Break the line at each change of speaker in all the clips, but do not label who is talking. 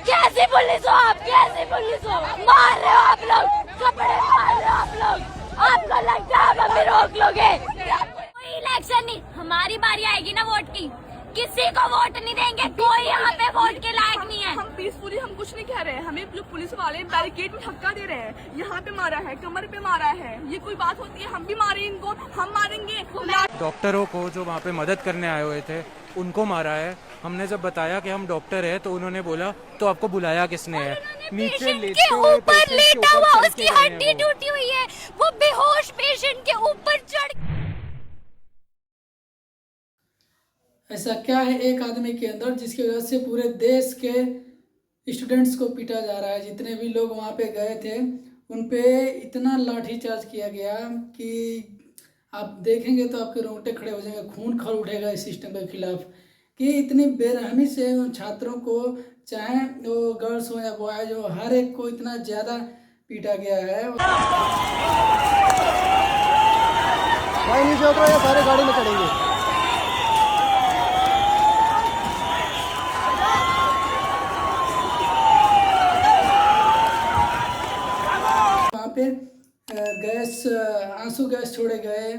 कैसी पुलिस हो आप, कैसी पुलिस हो? मार रहे हो आप लोग, कपड़े मार रहे हो आप लोग। आपको लगता है आप हमें रोक लोगे? कोई इलेक्शन नहीं, हमारी बारी आएगी ना वोट की, किसी को वोट नहीं देंगे। कोई यहाँ पे वोट के लायक नहीं है।
हम पीसफुली, हम कुछ नहीं कह रहे हैं। हमें जो पुलिस वाले बैरिकेड में धक्का दे रहे हैं, यहाँ पे मारा है, कमर पे मारा है, ये कोई बात होती है? हम भी मारेंगे इनको, हम मारेंगे।
डॉक्टरों को जो वहाँ पे मदद करने आए हुए थे उनको मारा है। हमने जब बताया कि हम डॉक्टर है तो उन्होंने बोला तो आपको बुलाया किसने है? नीचे
के ऊपर लेटा हुआ, उसकी हड्डी टूटी हुई है, वो बेहोश पेशेंट के ऊपर चढ़।
ऐसा क्या है एक आदमी के अंदर जिसकी वजह से पूरे देश के स्टूडेंट्स को पीटा जा रहा है? जितने भी लोग वहाँ पे गए थे उन पे इतना लाठीचार्ज किया गया कि आप देखेंगे तो आपके रोंगटे खड़े हो जाएंगे, खून खौल उठेगा इस सिस्टम के खिलाफ कि इतनी बेरहमी से उन छात्रों को, चाहे वो गर्ल्स हो या बॉयज हो, हर एक को इतना ज़्यादा पीटा गया है।
भाई नीचे उतरो या सारे गाड़ी में चढ़ेंगे।
पे गैस, आंसू गैस छोड़े गए,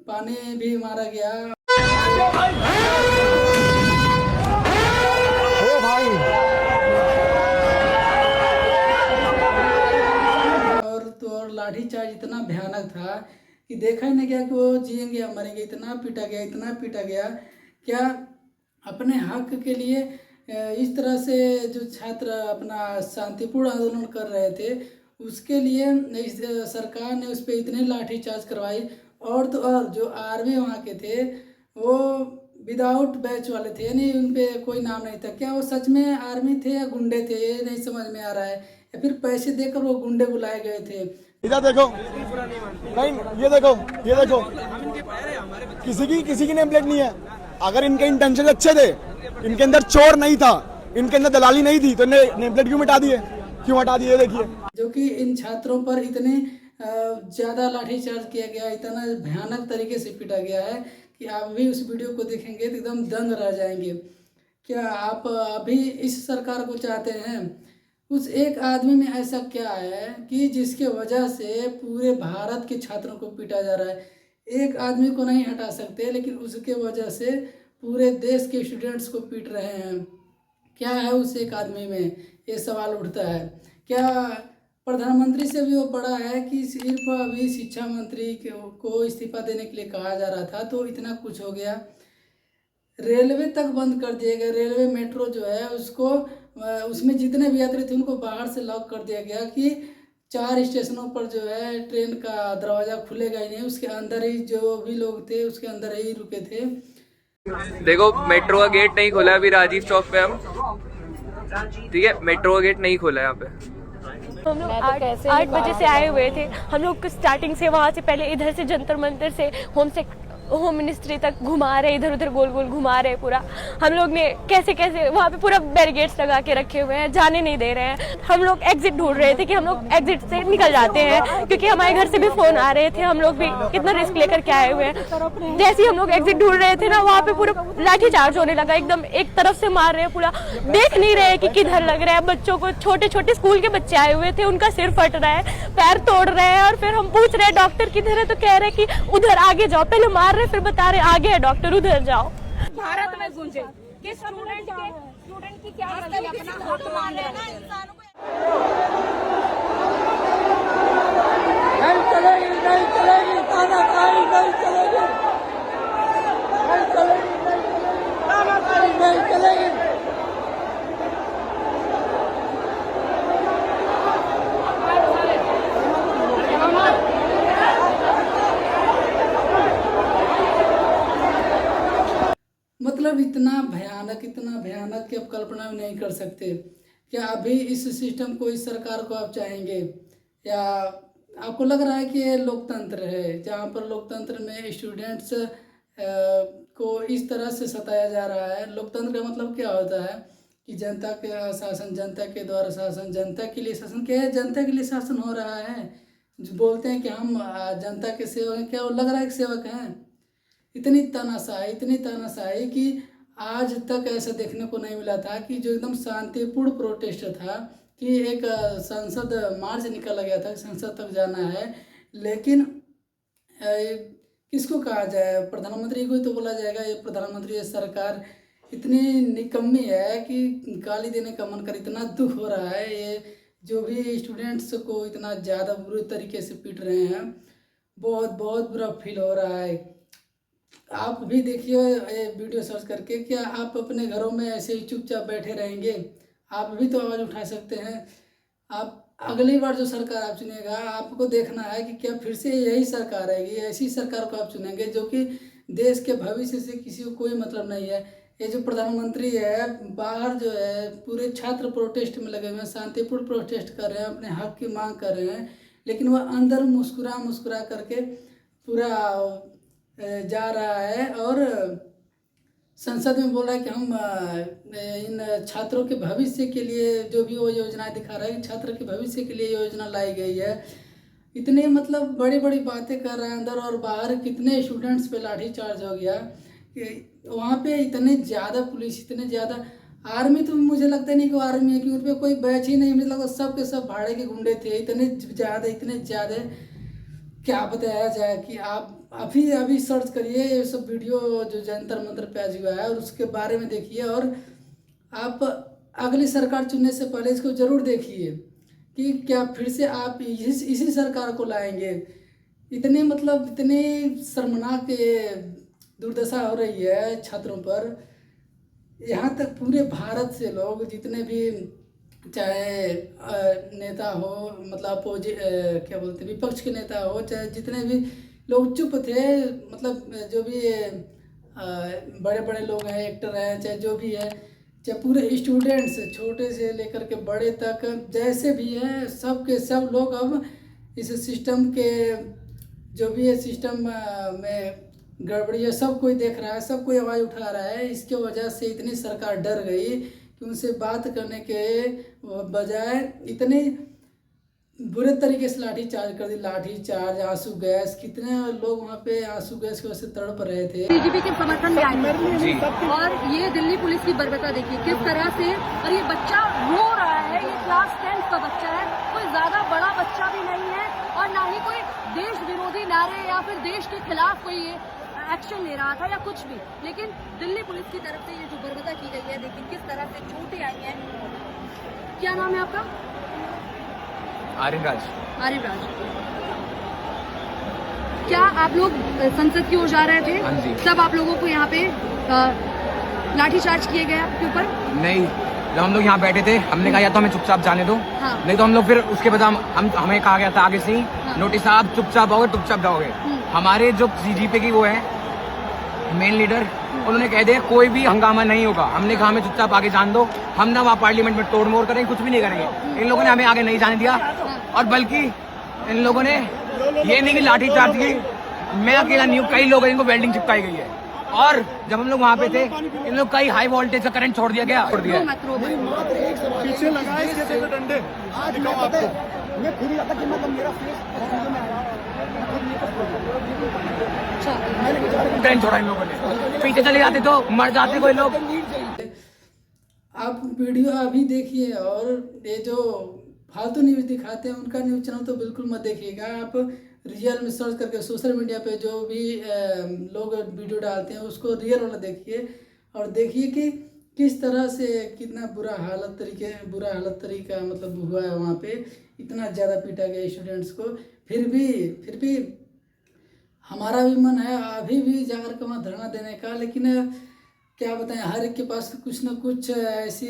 पानी भी मारा गया।
ओ भाई,
और लाठीचार्ज इतना भयानक था कि देखा ही नहीं गया कि वो जिएंगे या मरेंगे। इतना पीटा गया, इतना पीटा गया। क्या अपने हक के लिए इस तरह से जो छात्र अपना शांतिपूर्ण आंदोलन कर रहे थे उसके लिए इस सरकार ने उस पर इतने लाठीचार्ज करवाई। और तो और जो आर्मी वहाँ के थे वो विदाउट बैच वाले थे, यानी उन पे कोई नाम नहीं था। क्या वो सच में आर्मी थे या गुंडे थे, ये नहीं समझ में आ रहा है। या फिर पैसे देकर वो गुंडे बुलाए गए थे।
इधर देखो, नहीं ये देखो, ये देखो, किसी की नेम प्लेट नहीं है। अगर इनके इंटेंशन अच्छे थे, इनके अंदर चोर नहीं था, इनके अंदर दलाली नहीं थी, तो नेम प्लेट क्यों मिटा दिए, क्यों हटा दिए? देखिए,
जो कि इन छात्रों पर इतने ज़्यादा लाठीचार्ज किया गया, इतना भयानक तरीके से पीटा गया है कि आप भी उस वीडियो को देखेंगे तो एकदम दंग रह जाएंगे। क्या आप अभी इस सरकार को चाहते हैं? उस एक आदमी में ऐसा क्या है कि जिसके वजह से पूरे भारत के छात्रों को पीटा जा रहा है? एक आदमी को नहीं हटा सकते, लेकिन उसके वजह से पूरे देश के स्टूडेंट्स को पीट रहे हैं। क्या है उस एक आदमी में, ये सवाल उठता है। क्या प्रधानमंत्री से भी वो बड़ा है कि सिर्फ अभी शिक्षा मंत्री को इस्तीफा देने के लिए कहा जा रहा था तो इतना कुछ हो गया? रेलवे तक बंद कर दिया गया। रेलवे मेट्रो जो है उसको, उसमें जितने भी यात्री थे उनको बाहर से लॉक कर दिया गया कि 4 स्टेशनों पर जो है ट्रेन का दरवाज़ा खुलेगा ही नहीं, उसके अंदर ही जो भी लोग थे उसके अंदर ही रुके थे।
देखो मेट्रो का गेट नहीं खोला है अभी राजीव चौक पे हम, ठीक है, मेट्रो का गेट नहीं खोला है यहाँ पे।
हम लोग 8 बजे से आए हुए थे। हम लोग स्टार्टिंग से वहाँ से पहले इधर से जंतर मंतर से होम मिनिस्ट्री तक घुमा रहे, इधर उधर गोल गोल घुमा रहे पूरा। हम लोग ने कैसे कैसे वहाँ पे पूरा बैरिकेड्स लगा के रखे हुए हैं, जाने नहीं दे रहे हैं। हम लोग एग्जिट ढूंढ रहे थे कि हम लोग एग्जिट से निकल जाते हैं, क्योंकि हमारे घर से भी फोन आ रहे थे। हम लोग भी कितना रिस्क लेकर के आए हुए हैं। जैसे ही हम लोग एग्जिट ढूंढ रहे थे ना, वहाँ पे पूरा लाठी चार्ज होने लगा। एकदम एक तरफ से मार रहे हैं, पूरा देख नहीं रहे कि किधर लग रहा है। बच्चों को, छोटे छोटे स्कूल के बच्चे आए हुए थे, उनका सिर फट रहा है, पैर तोड़ रहे हैं। और फिर हम पूछ रहे हैं डॉक्टर किधर है, तो कह रहे कि उधर आगे जाओ। पहले मार रहे फिर बता रहे आगे है डॉक्टर, उधर जाओ।
भारत में गूंजे कि स्टूडेंट की क्या गलती है, अपना वोट मान रहे हैं इंसानों को।
नहीं चलेगी, नहीं चलेगी, तानाशाही नहीं चलेगी, नहीं चलेगी, नहीं चलेगी। मतलब इतना भयानक कि आप कल्पना भी नहीं कर सकते। क्या अभी इस सिस्टम को, इस सरकार को आप चाहेंगे? या आपको लग रहा है कि ये लोकतंत्र है जहाँ पर लोकतंत्र में स्टूडेंट्स को इस तरह से सताया जा रहा है? लोकतंत्र का मतलब क्या होता है कि जनता का शासन, जनता के द्वारा शासन, जनता के लिए शासन। क्या है जनता के लिए शासन हो रहा है? जो बोलते हैं कि हम जनता के सेवक हैं, क्या वो लग रहा है कि सेवक हैं? इतनी तानाशाही कि आज तक ऐसा देखने को नहीं मिला था कि जो एकदम शांतिपूर्ण प्रोटेस्ट था, कि एक संसद मार्च निकाला गया था, संसद तक जाना है, लेकिन किसको कहा जाए, प्रधानमंत्री को ही तो बोला जाएगा। ये प्रधानमंत्री, ये सरकार इतनी निकम्मी है कि गाली देने का मन कर, इतना दुख हो रहा है। ये जो भी स्टूडेंट्स को इतना ज़्यादा बुरे तरीके से पीट रहे हैं, बहुत बहुत बुरा फील हो रहा है। आप भी देखिए ये वीडियो सर्च करके, क्या आप अपने घरों में ऐसे ही चुपचाप बैठे रहेंगे? आप भी तो आवाज़ उठा सकते हैं। आप अगली बार जो सरकार आप चुनेगा, आपको देखना है कि क्या फिर से यही सरकार आएगी, ऐसी सरकार को आप चुनेंगे जो कि देश के भविष्य से किसी को कोई मतलब नहीं है। ये जो प्रधानमंत्री है, बाहर जो है पूरे छात्र प्रोटेस्ट में लगे हुए हैं, शांतिपूर्ण प्रोटेस्ट कर रहे हैं, अपने हक की मांग कर रहे हैं, लेकिन वह अंदर मुस्कुरा करके पूरा जा रहा है और संसद में बोल रहा है कि हम इन छात्रों के भविष्य के लिए जो भी वो योजनाएं दिखा रहा है, छात्र के भविष्य के लिए योजना लाई गई है। इतने मतलब बड़ी बड़ी बातें कर रहे हैं अंदर, और बाहर कितने स्टूडेंट्स पे लाठीचार्ज हो गया। वहाँ पे इतने ज़्यादा पुलिस, इतने ज़्यादा आर्मी, तो मुझे लगता नहीं कि आर्मी है, कि उन पर कोई बैच ही नहीं, मुझे लगता सब के सब भाड़े के गुंडे थे। इतने ज़्यादा क्या बताया जाए कि आप अभी सर्च करिए ये सब वीडियो जो जंतर मंतर पे आज हुआ है, और उसके बारे में देखिए। और आप अगली सरकार चुनने से पहले इसको ज़रूर देखिए कि क्या फिर से आप इसी सरकार को लाएंगे। इतनी शर्मनाक दुर्दशा हो रही है छात्रों पर। यहाँ तक पूरे भारत से लोग, जितने भी चाहे नेता हो, मतलब क्या बोलते हैं, विपक्ष के नेता हो, चाहे जितने भी लोग चुप थे, मतलब जो भी बड़े बड़े लोग हैं, एक्टर हैं, चाहे जो भी है, चाहे पूरे स्टूडेंट्स छोटे से लेकर के बड़े तक जैसे भी हैं, सब के सब लोग अब इस सिस्टम के, जो भी है सिस्टम में गड़बड़ी है, सब कोई देख रहा है, सब कोई आवाज़ उठा रहा है। इसके वजह से इतनी सरकार डर गई कि उनसे बात करने के बजाय इतने बुरे तरीके से लाठी चार्ज कर दी। लाठी चार्ज, आंसू गैस, कितने लोग वहाँ पे आंसू गैस की वजह से तड़प रहे थे।
बीजेपी के समर्थन में आए और ये दिल्ली पुलिस की बर्बरता देखिए किस तरह से। और ये बच्चा रो रहा है, ये क्लास 10 का बच्चा है, कोई ज्यादा बड़ा बच्चा भी नहीं है, और ना ही कोई देश विरोधी नारे या फिर देश के खिलाफ कोई ये एक्शन ले रहा था या कुछ भी। लेकिन दिल्ली पुलिस की तरफ से ये जो बर्बरता की गई है, देखिए किस तरह से चोटें आई हैं। क्या नाम है आपका?
आर्यन राज।
आरिफ राज। क्या आप लोग संसद की ओर जा रहे थे?
हाँ जी।
सब आप लोगों को यहाँ पे लाठीचार्ज किए गए आपके ऊपर?
नहीं, जब हम लोग यहाँ बैठे थे, हमने कहा या तो हमें चुपचाप जाने दो,
हाँ।
नहीं तो हम लोग फिर उसके बाद हमें कहा गया था आगे से ही, नोटिस आप चुपचाप आओगे, चुपचाप जाओगे। हमारे जो सीजीपी की वो है मेन लीडर, उन्होंने कह दिया कोई भी हंगामा नहीं होगा। हमने कहा हमें चुपचाप आगे जान दो, हम ना वहाँ पार्लियामेंट में तोड़ मोड़ करेंगे, कुछ भी नहीं करेंगे। इन लोगों ने हमें आगे नहीं जाने दिया, और बल्कि इन लोगों ने ये नहीं कि लाठी चार्ज की, मैं अकेला नहीं हूँ, कई लोग इनको वेल्डिंग चिपकाई गई है। और जब हम लोग वहाँ पे थे, इन लोग कई हाई वोल्टेज का करंट छोड़ दिया गया।
पीछे लगा है डंडे। आज मैं पता है, मैं खुद लगा कि मतलब मेरा
करंट छोड़ा इन लोगों ने, पीछे चले जाते तो मर जाते कोई लोग।
आप वीडियो अभी देखिए, और ये जो फालतू न्यूज़ दिखाते हैं उनका न्यूज़ चैनल तो बिल्कुल मत देखिएगा। आप रियल में सर्च करके सोशल मीडिया पे जो भी लोग वीडियो डालते हैं उसको रियल वाला देखिए, और देखिए कि किस तरह से कितना बुरा हालत तरीका मतलब हुआ है वहाँ पे। इतना ज़्यादा पीटा गया स्टूडेंट्स को। फिर भी हमारा भी मन है अभी भी जाकर के वहाँ धरना देने का, लेकिन क्या बताएं, हर एक के पास कुछ ना कुछ ऐसी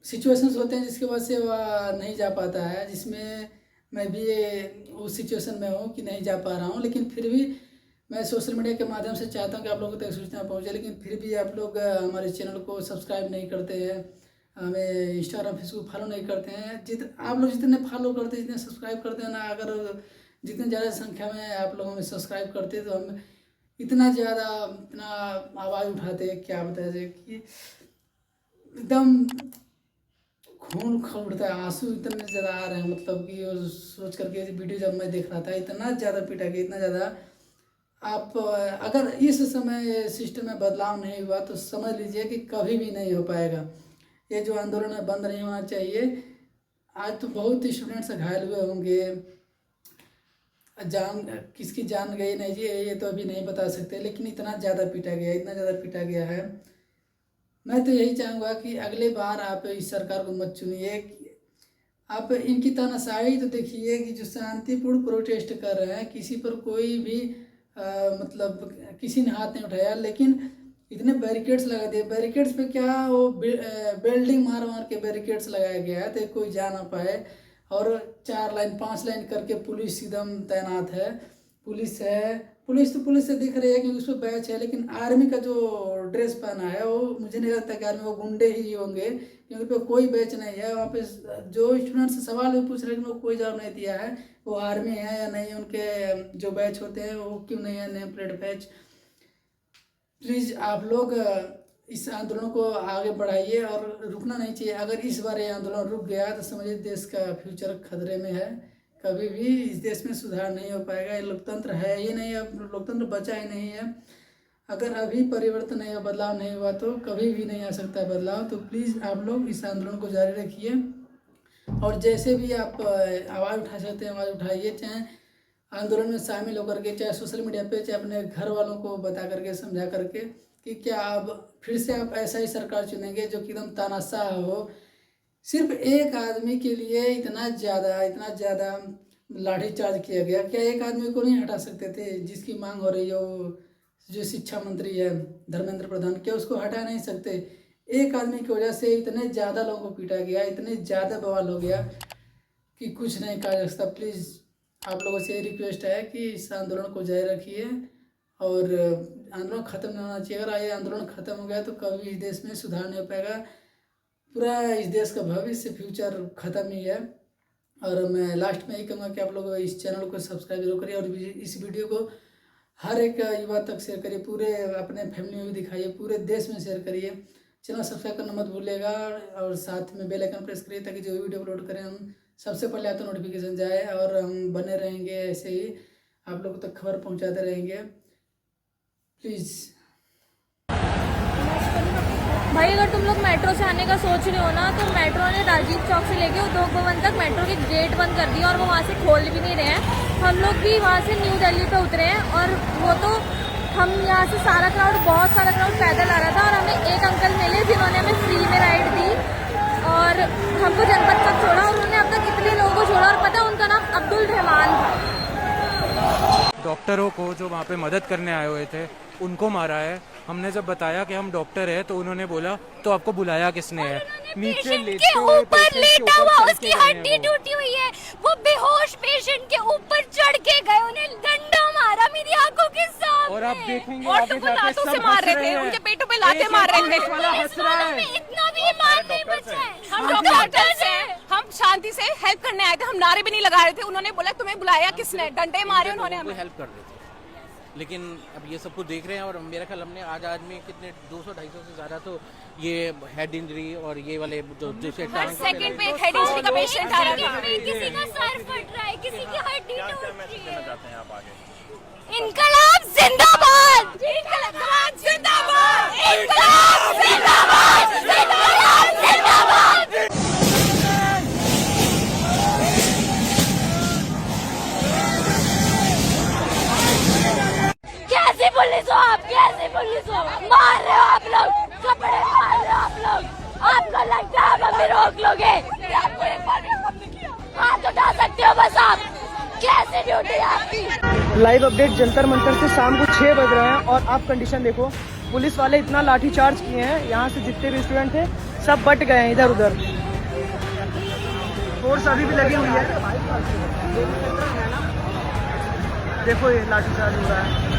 सिचुएशंस होते हैं जिसकी वजह से वह नहीं जा पाता है, जिसमें मैं भी उस सिचुएशन में हूँ कि नहीं जा पा रहा हूँ। लेकिन फिर भी मैं सोशल मीडिया के माध्यम से चाहता हूँ कि आप लोगों तक सूचना पहुँचे, लेकिन फिर भी आप लोग हमारे चैनल को सब्सक्राइब नहीं करते हैं, हमें इंस्टाग्राम फेसबुक फॉलो नहीं करते हैं। आप लोग जितने फॉलो करते हैं, जितने सब्सक्राइब करते हैं ना, अगर जितने ज़्यादा संख्या में आप लोग हमें सब्सक्राइब करते हैं तो हम इतना आवाज़ उठाते हैं, क्या बताया जाए कि एकदम खून खौलता है, आंसू इतने ज़्यादा आ रहे हैं। मतलब कि सोच करके वीडियो जब मैं देख रहा था, इतना ज़्यादा पीटा गया, इतना ज़्यादा आप अगर इस समय सिस्टम में बदलाव नहीं हुआ तो समझ लीजिए कि कभी भी नहीं हो पाएगा। ये जो आंदोलन है बंद नहीं होना चाहिए। आज तो बहुत स्टूडेंट्स घायल हुए होंगे, किसकी जान गई नहीं जी ये तो अभी नहीं बता सकते, लेकिन इतना ज़्यादा पीटा गया है। मैं तो यही चाहूँगा कि अगले बार आप इस सरकार को मत चुनिए। आप इनकी तानाशाही तो देखिए कि जो शांतिपूर्ण प्रोटेस्ट कर रहे हैं, किसी पर कोई भी मतलब किसी ने हाथ नहीं उठाया, लेकिन इतने बैरिकेड्स लगा दिए। बैरिकेड्स पे क्या वो बिल्डिंग मार के बैरिकेड्स लगाया गया है तो कोई जा ना पाए, और 4 लाइन 5 लाइन करके पुलिस एकदम तैनात है। पुलिस से दिख रही है कि उस पर बैच है, लेकिन आर्मी का जो ड्रेस पहना है वो मुझे नहीं लगता कि आर्मी वो गुंडे ही होंगे, क्योंकि पे कोई बैच नहीं है। वहाँ पे जो स्टूडेंट से सवाल भी पूछ रहे हैं वो कोई जवाब नहीं दिया है वो आर्मी है या नहीं, उनके जो बैच होते हैं वो क्यों नहीं है नेम प्लेट बैच। प्लीज़ आप लोग इस आंदोलन को आगे बढ़ाइए और रुकना नहीं चाहिए। अगर इस बार ये आंदोलन रुक गया तो समझिए देश का फ्यूचर खतरे में है। कभी भी इस देश में सुधार नहीं हो पाएगा। ये लोकतंत्र है ही नहीं, अब लोकतंत्र बचा ही नहीं है। अगर अभी परिवर्तन नहीं हुआ, बदलाव नहीं हुआ तो कभी भी नहीं आ सकता बदलाव। तो प्लीज़ आप लोग इस आंदोलन को जारी रखिए, और जैसे भी आप आवाज़ उठा सकते हैं आवाज़ उठाइए, चाहे आंदोलन में शामिल होकर के, चाहे सोशल मीडिया पे, चाहे अपने घर वालों को बता करके, समझा करके कि क्या अब फिर से आप ऐसा ही सरकार चुनेंगे जो कि एकदम तानाशाह हो। सिर्फ एक आदमी के लिए इतना ज़्यादा लाठीचार्ज किया गया। क्या एक आदमी को नहीं हटा सकते थे? जिसकी मांग हो रही है वो जो शिक्षा मंत्री है धर्मेंद्र प्रधान, क्या उसको हटा नहीं सकते? एक आदमी की वजह से इतने ज़्यादा लोगों को पीटा गया, इतने ज़्यादा बवाल हो गया कि कुछ नहीं कहा जा सकता। प्लीज़ आप लोगों से ये रिक्वेस्ट है कि इस आंदोलन को जारी रखिए और आंदोलन ख़त्म नहीं होना चाहिए। अगर ये आंदोलन ख़त्म हो गया तो कभी इस देश में सुधार नहीं हो पाएगा। पूरा इस देश का भविष्य फ्यूचर ख़त्म ही है। और मैं लास्ट में यही कहूँगा कि आप लोग इस चैनल को सब्सक्राइब जरूर करिए और इस वीडियो को हर एक युवा तक शेयर करिए, पूरे अपने फैमिली में भी दिखाइए, पूरे देश में शेयर करिए। चैनल सब्सक्राइब करना मत भूलिएगा और साथ में बेल आइकन प्रेस करिए ताकि जो वीडियो अपलोड करें हम सबसे पहले आपको नोटिफिकेशन जाए, और हम बने रहेंगे ऐसे ही आप लोगों तक खबर पहुँचाते रहेंगे। प्लीज़
भाई अगर तुम लोग मेट्रो से आने का सोच रहे हो ना, तो मेट्रो ने राजीव चौक से लेके उद्योग भवन तक मेट्रो के गेट बंद कर दिए और वो वहाँ से खोल भी नहीं रहे हैं। हम लोग भी वहाँ से न्यू दिल्ली पे उतरे हैं, और वो तो हम यहाँ से बहुत सारा क्राउड पैदल आ रहा था, और हमें एक अंकल मिले जिन्होंने हमें फ्री में राइड दी और हमको जनपद तक छोड़ा। उन्होंने अब तक इतने लोगों को छोड़ा, और पता उनका नाम अब्दुल रहमान था।
डॉक्टरों को जो वहाँ पे मदद करने आए हुए थे उनको मारा है। हमने जब बताया कि हम डॉक्टर हैं तो उन्होंने बोला तो आपको बुलाया किसने है? नीचे
के ऊपर लेटा हुआ, उसकी हड्डी टूटी हुई है, वो बेहोश पेशेंट के ऊपर चढ़ के गए, उन्हें डंडा मारा मेरी आंखों के सामने।
और आप देखेंगे
और तो लातों से मार रहे थे, उनके पेटों पे लाते मार रहे थे।
इतना भी मार नहीं बचा है।
हम डॉक्टर्स हैं, हम शांति से हेल्प करने आए थे, हम नारे भी नहीं लगा रहे थे। उन्होंने बोला तुम्हें बुलाया किसने? डंडे मारे उन्होंने हमें।
हेल्प कर रहे थे, लेकिन अब ये सब कुछ देख रहे हैं। और मेरा ख्याल हमने आज में कितने 200-250 से ज़्यादा तो ये हेड इंजरी और ये वाले जो
हर सेकंड पे एक हेड इंजरी का पेशेंट आ रहा है।
किसी का सर फट रहा है, किसी की हड्डी टूट रही है। इनकलाब जिंदाबाद, इनकलाब जिंदाबाद, इनकलाब जिंदाबाद, इनकलाब जिंदाबाद। कैसी पुलिस हो आप? कैसी पुलिस हो? मार रहे हो आप लोग, कपड़े मार रहे हो आप लोग। आपको लगता है आप हमें रोक लोगे? हाथ उठा सकते हो बस आप। कैसी ड्यूटी है आपकी?
लाइव अपडेट जंतर मंतर से शाम को 6 बज रहे हैं और आप कंडीशन देखो। पुलिस वाले इतना लाठीचार्ज किए हैं, यहाँ से जितने भी स्टूडेंट थे सब बट गए हैं इधर उधर। फोर्स अभी भी लगी हुई है, देखो ये लाठीचार्ज हो रहा है।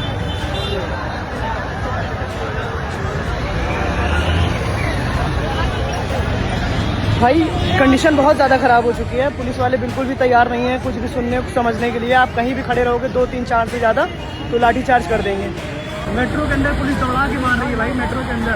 भाई कंडीशन बहुत ज़्यादा ख़राब हो चुकी है, पुलिस वाले बिल्कुल भी तैयार नहीं है कुछ भी सुनने समझने के लिए। आप कहीं भी खड़े रहोगे 2, 3, 4 से ज़्यादा तो लाठीचार्ज कर देंगे। मेट्रो के अंदर पुलिस दौड़ा के मार रही है भाई, मेट्रो के अंदर।